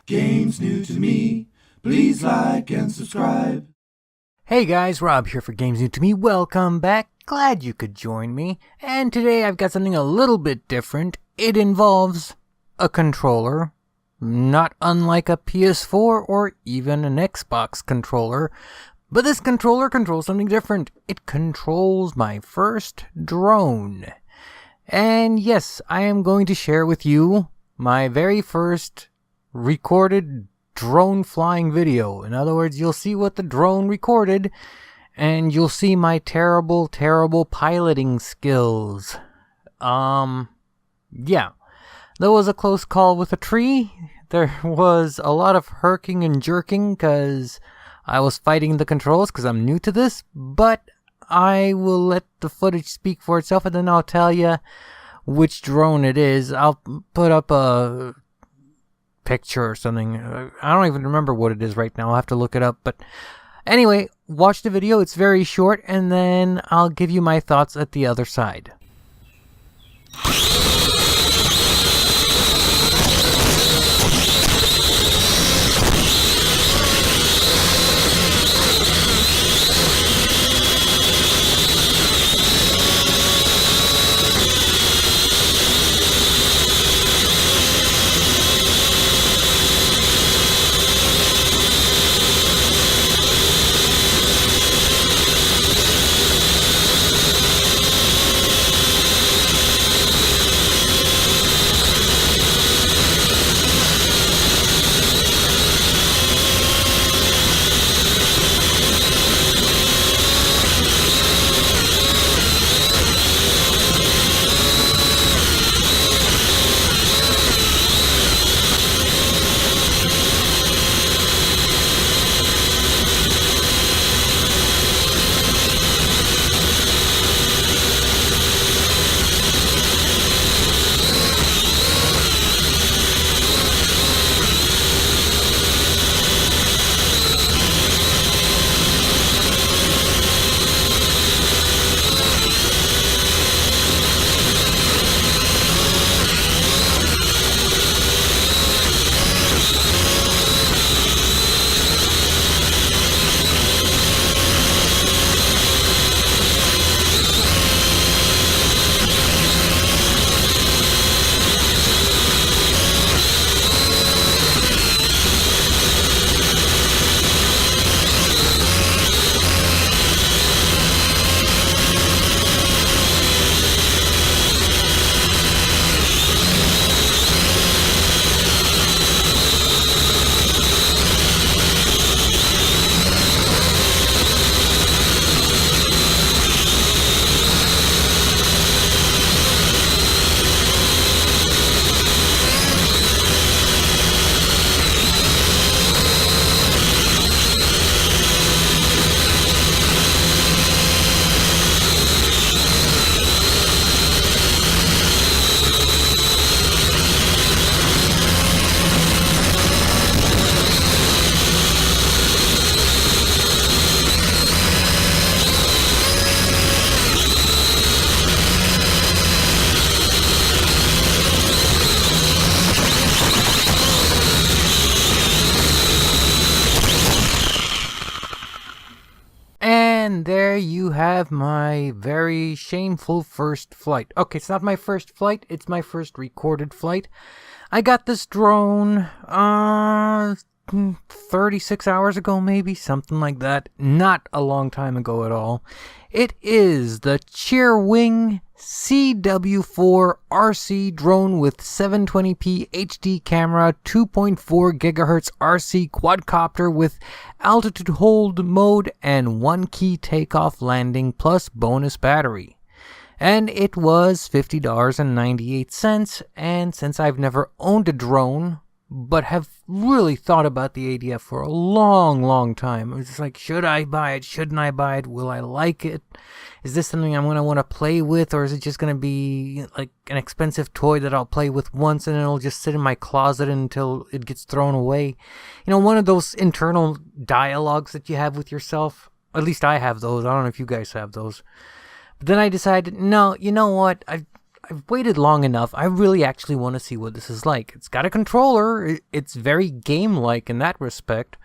Games new to me. Please like and subscribe. Hey guys, Rob here for Games New to Me. Welcome back. Glad you could join me. And today I've got something a little bit different. It involves a controller, not unlike a PS4 or even an Xbox controller. But this controller controls something different. It controls my first drone. And yes, I am going to share with you my very first recorded drone flying video. In other words, you'll see what the drone recorded, and you'll see my terrible piloting skills. Yeah. There was a close call with a tree. There was a lot of herking and jerking because I was fighting the controls because I'm new to this, but I will let the footage speak for itself, and then I'll tell you which drone it is. I'll put up a picture or something. I don't even remember what it is right now. I'll have to look it up. But anyway, watch the video. It's very short, and then I'll give you my thoughts at the other side. And there you have my very shameful first flight. Okay, it's not my first flight, it's my first recorded flight. I got this drone 36 hours ago, maybe, something like that. Not a long time ago at all. It is the Cheerwing Cw4 RC drone with 720p HD camera, 2.4 GHz RC quadcopter with altitude hold mode and 1 key takeoff landing plus bonus battery. And it was $50.98, and since I've never owned a drone, but have really thought about the ADF for a long time. It was just like, should I buy it? Shouldn't I buy it? Will I like it? Is this something I'm going to want to play with, or is it just going to be like an expensive toy that I'll play with once and it'll just sit in my closet until it gets thrown away? You know, one of those internal dialogues that you have with yourself. At least I have those. I don't know if you guys have those. But then I decided, no, you know what? I've waited long enough. I really actually want to see what this is like. It's got a controller. It's very game-like in that respect.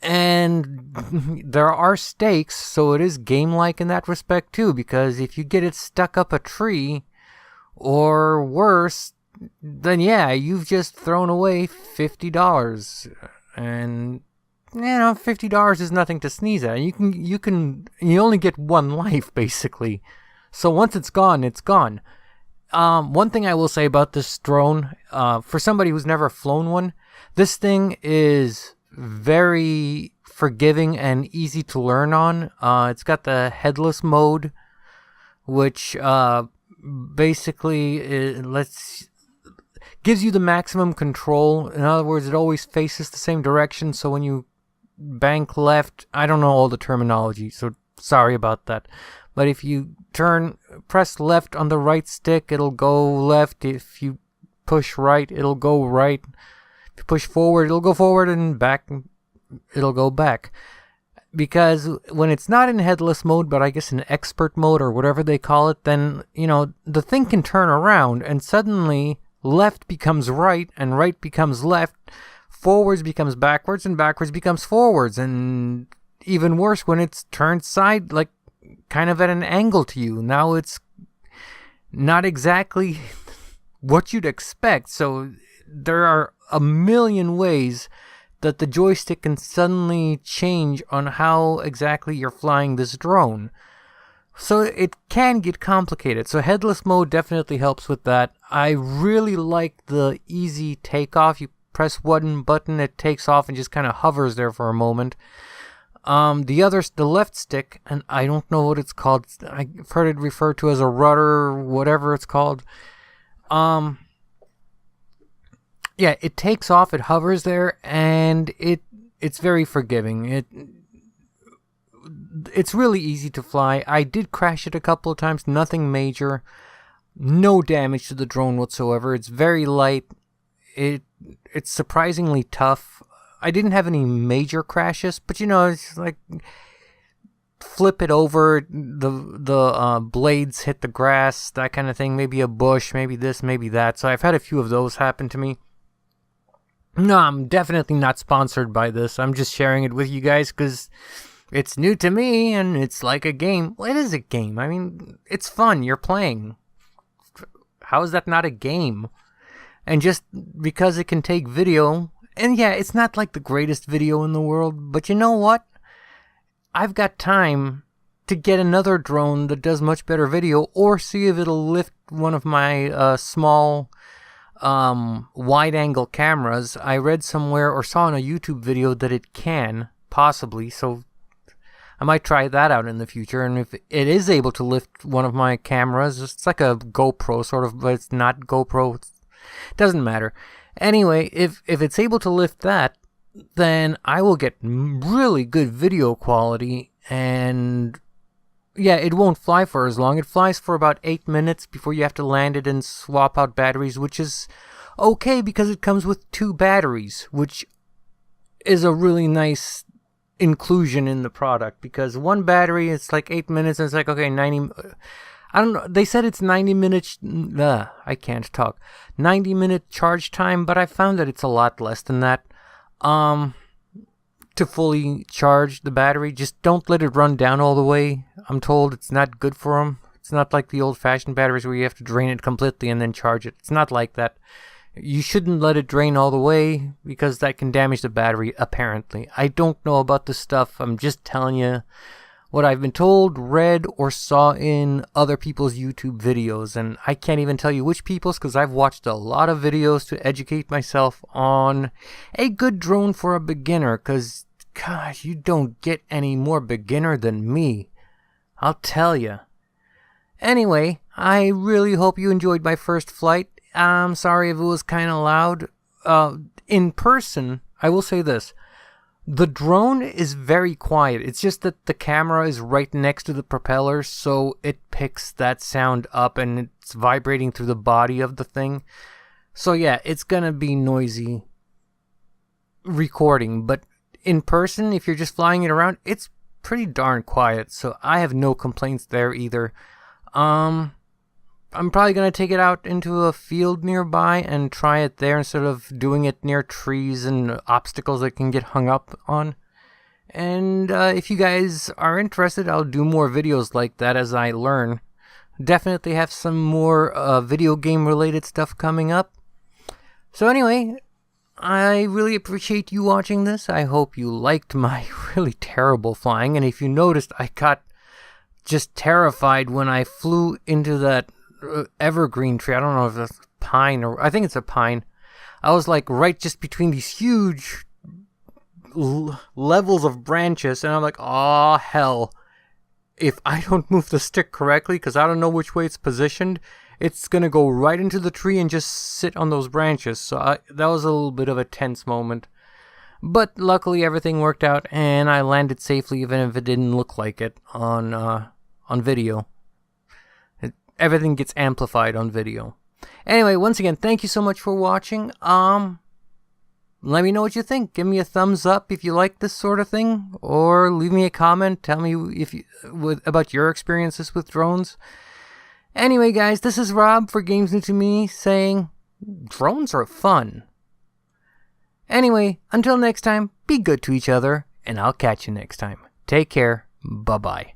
And there are stakes, so it is game-like in that respect too, because if you get it stuck up a tree, or worse, then yeah, you've just thrown away $50. And $50 is nothing to sneeze at. You only get one life, basically. So once it's gone, it's gone. One thing I will say about this drone, for somebody who's never flown one, this thing is very forgiving and easy to learn on. It's got the headless mode, which basically gives you the maximum control. In other words, it always faces the same direction, so when you bank left, I don't know all the terminology, so sorry about that. But if you press left on the right stick, it'll go left. If you push right, it'll go right. If you push forward, it'll go forward, and back, it'll go back. Because when it's not in headless mode, but I guess in expert mode or whatever they call it, then, the thing can turn around and suddenly left becomes right and right becomes left, forwards becomes backwards and backwards becomes forwards, and even worse when it's turned side, like kind of at an angle to you. Now it's not exactly what you'd expect, so there are a million ways that the joystick can suddenly change on how exactly you're flying this drone. So it can get complicated. So headless mode definitely helps with that. I really like the easy takeoff. You press one button, it takes off and just kind of hovers there for a moment. The left stick, and I don't know what it's called. I've heard it referred to as a rudder, whatever it's called. Yeah, it takes off, it hovers there, and it's very forgiving. It's really easy to fly. I did crash it a couple of times, nothing major. No damage to the drone whatsoever. It's very light. It's surprisingly tough. I didn't have any major crashes, but it's like flip it over, the blades hit the grass, that kind of thing, maybe a bush, maybe this, maybe that. So I've had a few of those happen to me. No, I'm definitely not sponsored by this. I'm just sharing it with you guys because it's new to me and it's like a game. Well, it is a game. I mean, it's fun. You're playing. How is that not a game? And just because it can take video, and yeah, it's not like the greatest video in the world, but you know what? I've got time to get another drone that does much better video, or see if it'll lift one of my small wide-angle cameras. I read somewhere or saw in a YouTube video that it can, possibly, so I might try that out in the future. And if it is able to lift one of my cameras, it's like a GoPro sort of, but it's not GoPro. It doesn't matter. Anyway, if it's able to lift that, then I will get really good video quality, and yeah, it won't fly for as long. It flies for about 8 minutes before you have to land it and swap out batteries, which is okay because it comes with 2 batteries, which is a really nice inclusion in the product, because one battery, it's like 8 minutes, and it's like, okay, 90... I don't know, they said it's 90 minutes... I can't talk. 90-minute charge time, but I found that it's a lot less than that. To fully charge the battery, just don't let it run down all the way. I'm told it's not good for them. It's not like the old-fashioned batteries where you have to drain it completely and then charge it. It's not like that. You shouldn't let it drain all the way because that can damage the battery, apparently. I don't know about this stuff. I'm just telling you what I've been told, read, or saw in other people's YouTube videos. And I can't even tell you which people's, because I've watched a lot of videos to educate myself on a good drone for a beginner, because, gosh, you don't get any more beginner than me. I'll tell you. Anyway, I really hope you enjoyed my first flight. I'm sorry if it was kind of loud. In person, I will say this. The drone is very quiet. It's just that the camera is right next to the propeller, so it picks that sound up and it's vibrating through the body of the thing. So yeah, it's gonna be noisy recording, but in person, if you're just flying it around, it's pretty darn quiet, so I have no complaints there either. I'm probably going to take it out into a field nearby and try it there instead of doing it near trees and obstacles that can get hung up on. And if you guys are interested, I'll do more videos like that as I learn. Definitely have some more video game related stuff coming up. So anyway, I really appreciate you watching this. I hope you liked my really terrible flying. And if you noticed, I got just terrified when I flew into that evergreen tree. I don't know if that's a pine or I think it's a pine. I was like right just between these huge levels of branches, and I'm like, oh hell, if I don't move the stick correctly, because I don't know which way it's positioned, it's gonna go right into the tree and just sit on those branches. So that was a little bit of a tense moment, but luckily everything worked out and I landed safely, even if it didn't look like it on video. Everything gets amplified on video. Anyway, once again, thank you so much for watching. Let me know what you think. Give me a thumbs up if you like this sort of thing, or leave me a comment. Tell me about your experiences with drones. Anyway, guys, this is Rob for Games New to Me saying drones are fun. Anyway, until next time, be good to each other, and I'll catch you next time. Take care. Bye-bye.